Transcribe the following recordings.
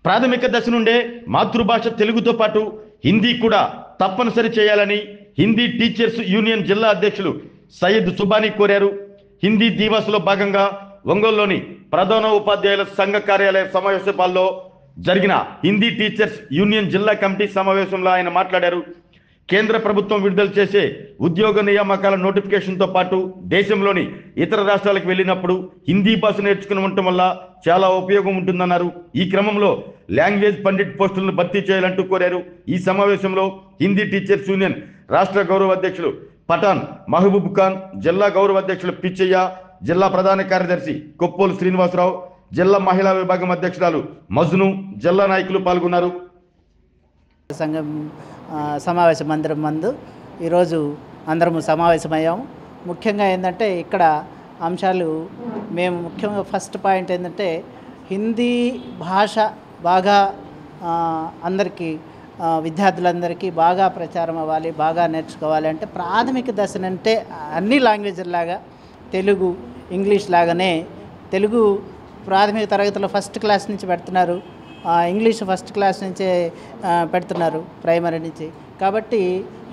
ప్రాథమిక దశ నుండే మాతృభాష తెలుగుతో పాటు హిందీ కూడా తప్పనిసరి చేయాలని హిందీ టీచర్స్ యూనియన్ జిల్లా అధ్యక్షులు సయ్యద్ సుబానీ కోరారు. హిందీ దివస్లో భాగంగా ఒంగోలులోని ప్రధాన ఉపాధ్యాయుల సంఘ కార్యాలయ సమావేశంలో జరిగిన హిందీ టీచర్స్ యూనియన్ జిల్లా కమిటీ సమావేశంలో ఆయన మాట్లాడారు. కేంద్ర ప్రభుత్వం విడుదల చేసే ఉద్యోగ నియామకాల నోటిఫికేషన్తో పాటు దేశంలోని ఇతర రాష్ట్రాలకు వెళ్ళినప్పుడు హిందీ భాష నేర్చుకుని ఉండటం వల్ల చాలా ఉపయోగం ఉంటుందన్నారు. ఈ క్రమంలో లాంగ్వేజ్ పండిట్ పోస్టులను భర్తీ చేయాలంటూ కోరారు. ఈ సమావేశంలో హిందీ టీచర్స్ యూనియన్ రాష్ట్ర గౌరవ అధ్యక్షులు పఠాన్ మహబూబ్ ఖాన్, జిల్లా గౌరవ అధ్యక్షులు పిచ్చయ్య, జిల్లా ప్రధాన కార్యదర్శి కొప్పోలు శ్రీనివాసరావు, జిల్లా మహిళా విభాగం అధ్యక్షురాలు మజ్ను, జిల్లా నాయకులు పాల్గొన్నారు. సంఘం సమావేశ మందిరం మందు ఈరోజు అందరము సమావేశమయ్యాము. ముఖ్యంగా ఏంటంటే ఇక్కడ అంశాలు మేము ముఖ్యంగా ఫస్ట్ పాయింట్ ఏంటంటే హిందీ భాష బాగా అందరికీ విద్యార్థులందరికీ బాగా ప్రచారం అవ్వాలి, బాగా నేర్చుకోవాలి అంటే ప్రాథమిక దశనంటే అన్ని లాంగ్వేజ్లాగా తెలుగు ఇంగ్లీష్ లాగానే తెలుగు ప్రాథమిక తరగతిలో ఫస్ట్ క్లాస్ నుంచి పెడుతున్నారు, ఇంగ్లీష్ ఫస్ట్ క్లాస్ నుంచే పెడుతున్నారు ప్రైమరీ నుంచి. కాబట్టి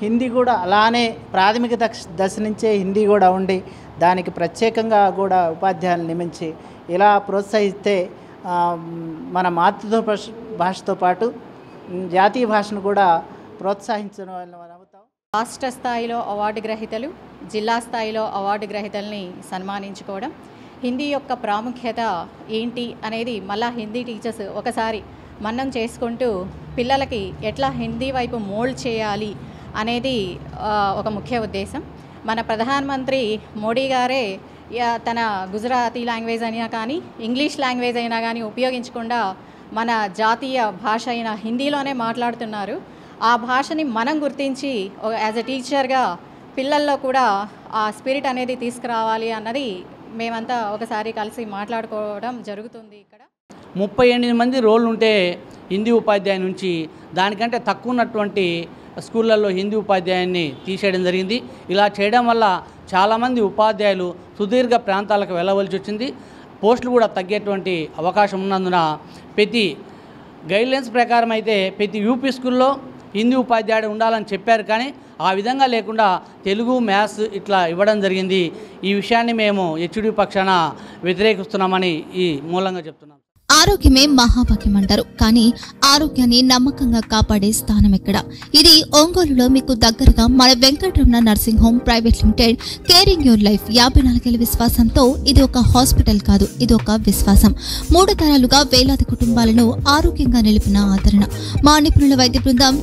హిందీ కూడా అలానే ప్రాథమిక దశ నుంచే హిందీ కూడా ఉండి దానికి ప్రత్యేకంగా కూడా ఉపాధ్యాయులను నియమించి ఇలా ప్రోత్సహిస్తే మన భాషతో పాటు జాతీయ భాషను కూడా ప్రోత్సహించడం వల్ల మనం అవుతాం. రాష్ట్ర స్థాయిలో అవార్డు గ్రహీతలు, జిల్లా స్థాయిలో అవార్డు గ్రహీతల్ని సన్మానించుకోవడం, హిందీ యొక్క ప్రాముఖ్యత ఏంటి అనేది మళ్ళా హిందీ టీచర్స్ ఒకసారి మన్నం చేసుకుంటూ పిల్లలకి ఎట్లా హిందీ వైపు మోల్డ్ చేయాలి అనేది ఒక ముఖ్య ఉద్దేశం. మన ప్రధానమంత్రి మోడీ గారే తన గుజరాతీ లాంగ్వేజ్ అయినా కానీ ఇంగ్లీష్ లాంగ్వేజ్ అయినా కానీ ఉపయోగించకుండా మన జాతీయ భాష అయిన హిందీలోనే మాట్లాడుతున్నారు. ఆ భాషని మనం గుర్తించి యాజ్ ఎ టీచర్గా పిల్లల్లో కూడా ఆ స్పిరిట్ అనేది తీసుకురావాలి అన్నది మేమంతా ఒకసారి కలిసి మాట్లాడుకోవడం జరుగుతుంది. ఇక్కడ 38 మంది రోళ్ళు ఉంటే హిందీ ఉపాధ్యాయుని నుంచి దానికంటే తక్కువ ఉన్నటువంటి స్కూళ్ళల్లో హిందీ ఉపాధ్యాయున్ని తీసేయడం జరిగింది. ఇలా చేయడం వల్ల చాలామంది ఉపాధ్యాయులు సుదీర్ఘ ప్రాంతాలకు వెళ్ళవలసి వచ్చింది. పోస్టులు కూడా తగ్గేటువంటి అవకాశం ఉన్నందున ప్రతి గైడ్లైన్స్ ప్రకారం అయితే ప్రతి యూపీ స్కూల్లో హిందీ ఉపాధ్యాయుడు ఉండాలని చెప్పారు, కానీ ఆ విధంగా లేకుండా తెలుగు మ్యాథ్స్ ఇట్లా ఇవ్వడం జరిగింది. ఈ విషయాన్ని మేము హెచ్డి పక్షాన వ్యతిరేకిస్తున్నామని ఈ మూలంగా చెప్తున్నాం. ఆరోగ్యమే మహాభాగ్యం అంటారు, కానీ ఆరోగ్యాన్ని నమ్మకంగా కాపాడే స్థానం ఎక్కడ? ఇది ఒంగోలులో మీకు దగ్గరగా మన Venkataramana nursing home private limited. Caring your life 54 ఏళ్ల విశ్వాసంతో ఇది ఒక హాస్పిటల్ కాదు, ఇది ఒక విశ్వాసం. 3 తరాలుగా వేలాది కుటుంబాలను ఆరోగ్యంగా నిలిపిన ఆదరణ. మా నిపుణుల వైద్య బృందం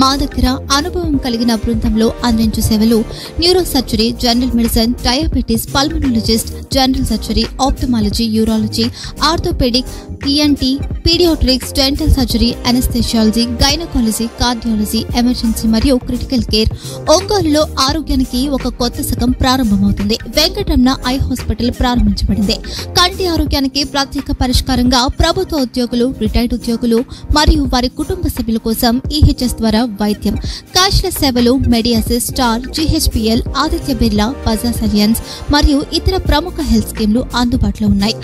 మా దగ్గర అనుభవం కలిగిన బృందంలో అందించే సేవలు neuro surgery, general medicine, diabetes, pulmonologist, general surgery, ophthalmology, urology, orthopaedic, ENT, paediatrics, dental surgery, anaesthesiology, gynaecology, cardiology, emergency మరియు క్రిటికల్ కేర్. ఒంగోలులో ఆరోగ్యానికి ఒక కొత్త శకం ప్రారంభమవుతుంది. వెంకటరమణ ఐ హాస్పిటల్ ప్రారంభించబడింది. కంటి ఆరోగ్యానికి ప్రత్యేక పరిష్కారంగా ప్రభుత్వ ఉద్యోగులు, రిటైర్డ్ ఉద్యోగులు మరియు వారి కుటుంబ సభ్యుల కోసం ఈహెచ్ఎస్ ద్వారా వైద్యం, క్యాష్లెస్ సేవలు, Medi Assist, Star, GHPL, Aditya Birla, Bajaj Allianz మరియు ఇతర ప్రముఖ హెల్త్ స్కీమ్లు అందుబాటులో ఉన్నాయి.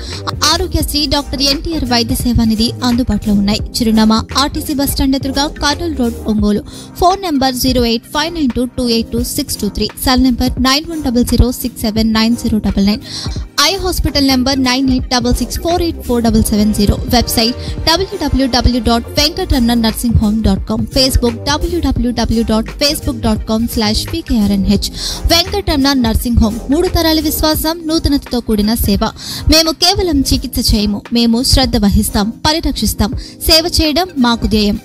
ఆరోగ్యశ్రీ, డాక్టర్ ఎన్టీఆర్ వైద్య సేవా నిధి అందుబాటులో ఉన్నాయి. చిరునామా ఆర్టీసీ బస్టాండ్ ఎదురుగా, Kurnool road, Ongole. Phone number 08592282623, cell number 9100679099, eye hospital number 9866484770, website www.venkatramanarsinghome.com, Facebook www.facebook.com/pkrnh. Venkataramana nursing home 3 తరాల విశ్వాసం, నూతనతతో కూడిన సేవ. మేము కేవలం చికిత్స చేయము, మేము శ్రద్ధ వహిస్తాం, పరిరక్షిస్తాం. సేవ చేయడం మాకు ధ్యేయం.